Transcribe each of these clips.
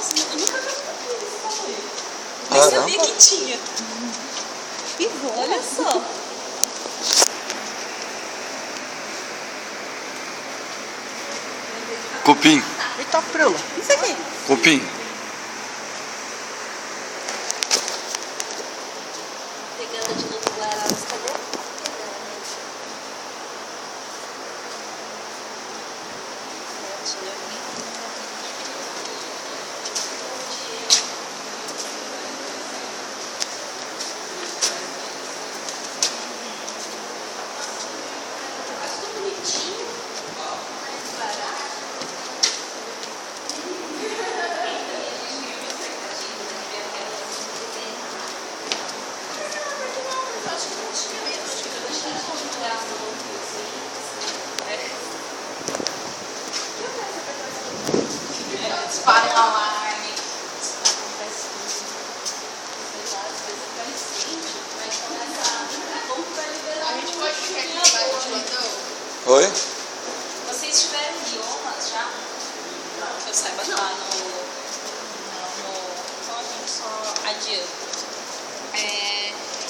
Nossa, eu nunca vi esse tamanho. Nem Caramba. sabia que tinha. Que bom. Olha só. Cupim. Eita, prula. Isso aqui. Cupim. Pegando de novo guaranas, cadê? Dispara um alarme. Acontece tudo. Sei lá, às vezes vai incêndio, vai começar. Como vai liberar? A gente pode ficar aqui embaixo de então? Oi? Vocês tiveram biomas já? Não, que eu saiba, tá só a gente só adianta.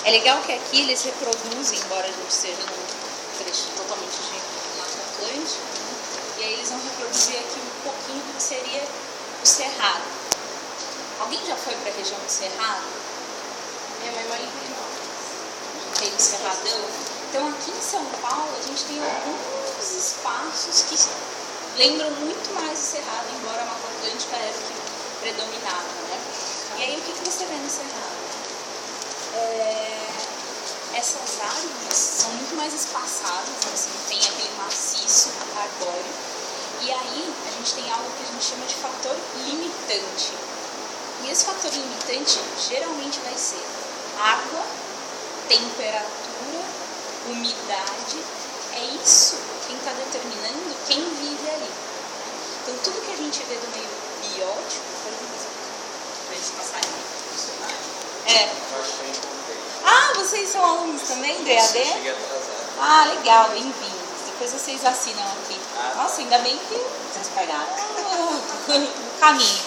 É legal que aqui eles reproduzem, embora a gente esteja num trecho totalmente de Mata Atlântica, né? E aí eles vão reproduzir aqui um pouquinho do que seria o Cerrado. Alguém já foi para a região do Cerrado? Minha mãe mora em Curitiba. Tem o Cerradão. Então aqui em São Paulo a gente tem alguns espaços que lembram muito mais o Cerrado, embora a Mata Atlântica era o que predominava, né? E aí o que você vê no Cerrado? Essas árvores são muito mais espaçadas, assim, tem aquele maciço arbóreo. E aí a gente tem algo que a gente chama de fator limitante. E esse fator limitante geralmente vai ser água, temperatura, umidade. É isso quem está determinando quem vive ali. Então tudo que a gente vê do meio biótico, para eles passarem Ah, vocês são alunos também do EAD? Cheguei atrasado. Ah, legal, bem-vindos. Depois vocês assinam aqui. Nossa, ainda bem que vocês pegaram o caminho.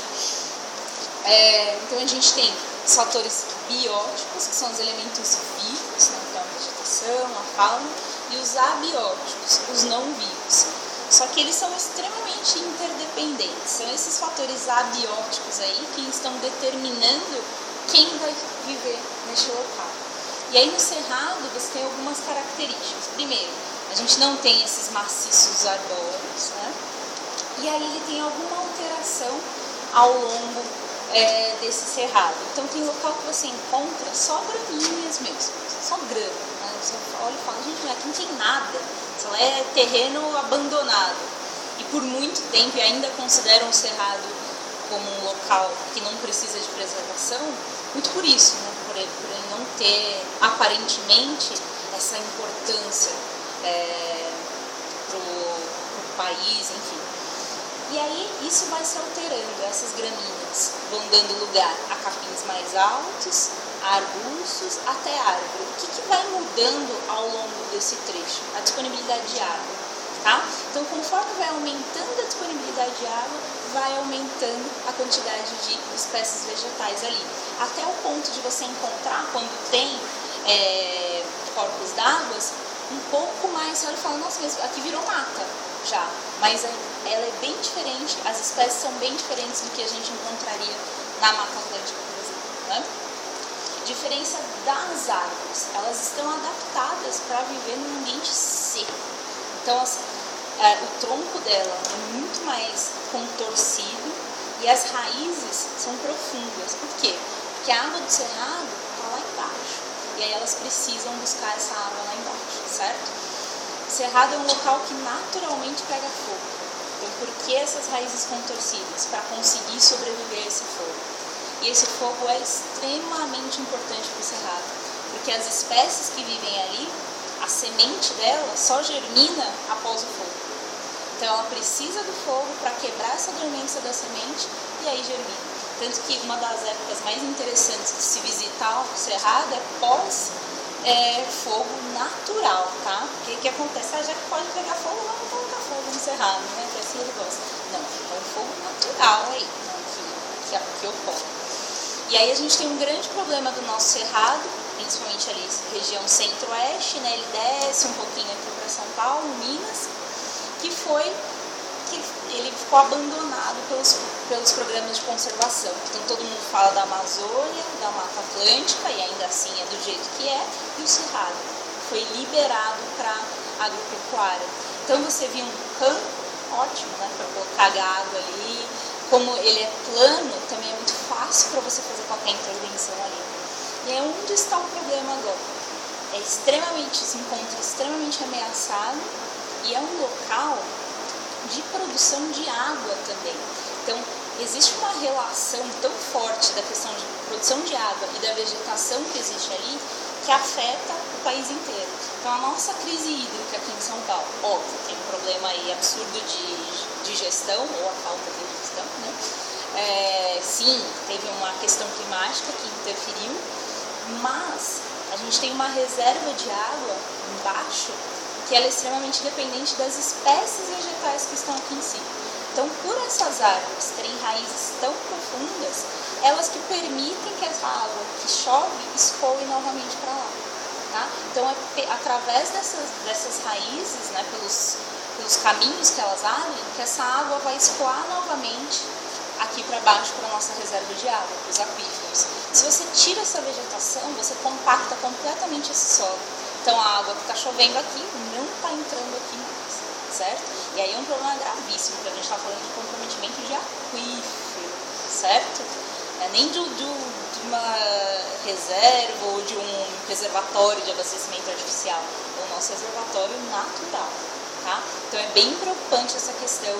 Então a gente tem os fatores bióticos, que são os elementos vivos, né, então a vegetação, a fauna, e os abióticos, os não vivos. Só que eles são extremamente interdependentes. São esses fatores abióticos aí que estão determinando quem vai viver neste local. E aí no Cerrado você tem algumas características. Primeiro, a gente não tem esses maciços arbóreos, né? E aí ele tem alguma alteração ao longo desse cerrado. Então tem local que você encontra só graminhas mesmo, só grama, né? Você olha e fala, gente, aqui não tem nada, só é terreno abandonado. E por muito tempo, e ainda consideram o cerrado como um local que não precisa de preservação, muito por isso, né? Por ele não ter aparentemente essa importância para o país, enfim. E aí isso vai se alterando, essas graminhas vão dando lugar a capins mais altos, a arbustos, até árvore. O que vai mudando ao longo desse trecho? A disponibilidade de água, tá? Então, conforme vai aumentando a disponibilidade de água, vai aumentando a quantidade de espécies vegetais ali. Até o ponto de você encontrar, quando tem corpos d'água, um pouco mais, você olha e fala, nossa, mas aqui virou mata já. Mas ela é bem diferente, as espécies são bem diferentes do que a gente encontraria na Mata Atlântica, por exemplo, né? Diferença das árvores, elas estão adaptadas para viver num ambiente seco. Então, assim, o tronco dela é muito mais contorcido e as raízes são profundas. Por quê? Porque a água do cerrado está lá embaixo. E aí elas precisam buscar essa água lá embaixo, certo? O cerrado é um local que naturalmente pega fogo. Então, por que essas raízes contorcidas? Para conseguir sobreviver a esse fogo. E esse fogo é extremamente importante para o cerrado, porque as espécies que vivem ali, a semente dela só germina após o fogo. Então, ela precisa do fogo para quebrar essa dormência da semente e aí germina. Tanto que uma das épocas mais interessantes de se visitar o cerrado é pós fogo natural, tá? Porque o que acontece? Já que pode pegar fogo, vamos colocar fogo no cerrado, né? Que assim ele gosta. Não, é um fogo natural aí, né? Que que ocorre. E aí a gente tem um grande problema do nosso cerrado, principalmente ali região centro-oeste, né? Ele desce um pouquinho aqui para São Paulo, Minas, que ele ficou abandonado pelos programas de conservação. Então todo mundo fala da Amazônia, da Mata Atlântica, e ainda assim é do jeito que é, e o cerrado foi liberado para agropecuária. Então você viu um campo ótimo, né, para colocar gado ali. Como ele é plano, também é muito fácil para você fazer qualquer intervenção ali. E é onde está o problema agora. Se encontra extremamente ameaçado e é um local de produção de água também. Então, existe uma relação tão forte da questão de produção de água e da vegetação que existe ali que afeta o país inteiro. Então, a nossa crise hídrica aqui em São Paulo, óbvio, tem um problema aí absurdo de gestão, ou a falta de gestão, né? Sim, teve uma questão climática que interferiu, mas a gente tem uma reserva de água embaixo que ela é extremamente dependente das espécies vegetais que estão aqui em cima. Então, por essas árvores terem raízes tão profundas, elas que permitem que essa água que chove escoe novamente para lá. Tá? Então, é através dessas raízes, né, pelos caminhos que elas abrem, que essa água vai escoar novamente aqui para baixo, para a nossa reserva de água, para os aquíferos. Se você tira essa vegetação, você compacta completamente esse solo. Então a água que está chovendo aqui não está entrando aqui mais, certo? E aí é um problema gravíssimo, porque a gente está falando de comprometimento de aquífero, certo? Nem de uma reserva ou de um reservatório de abastecimento artificial, é o nosso reservatório natural, tá? Então é bem preocupante essa questão,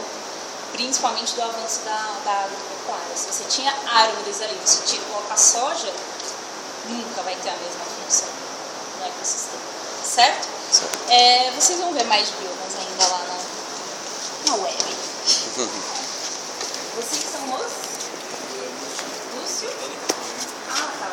principalmente do avanço da agropecuária. Se você tinha árvores ali, você colocar soja, nunca vai ter a mesma função no ecossistema, certo? Vocês vão ver mais biomas ainda lá na web. Vocês são os? Lúcio? Ah, tá.